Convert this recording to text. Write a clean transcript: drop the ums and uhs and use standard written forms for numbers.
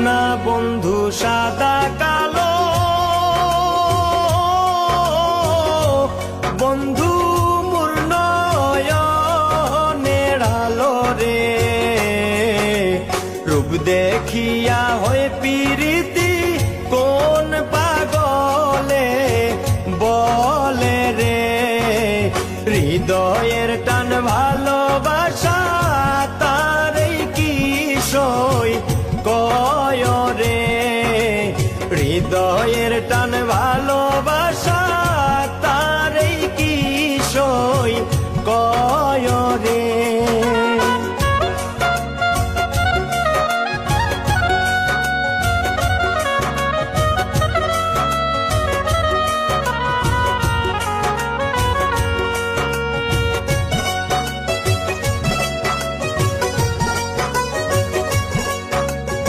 না বন্ধু সাদা কালো, বন্ধু মোর নয়নের আলো রে। রূপ দেখিয়া হয় প্রীতি কোন পাগলে বলে রে, হৃদয়ের টান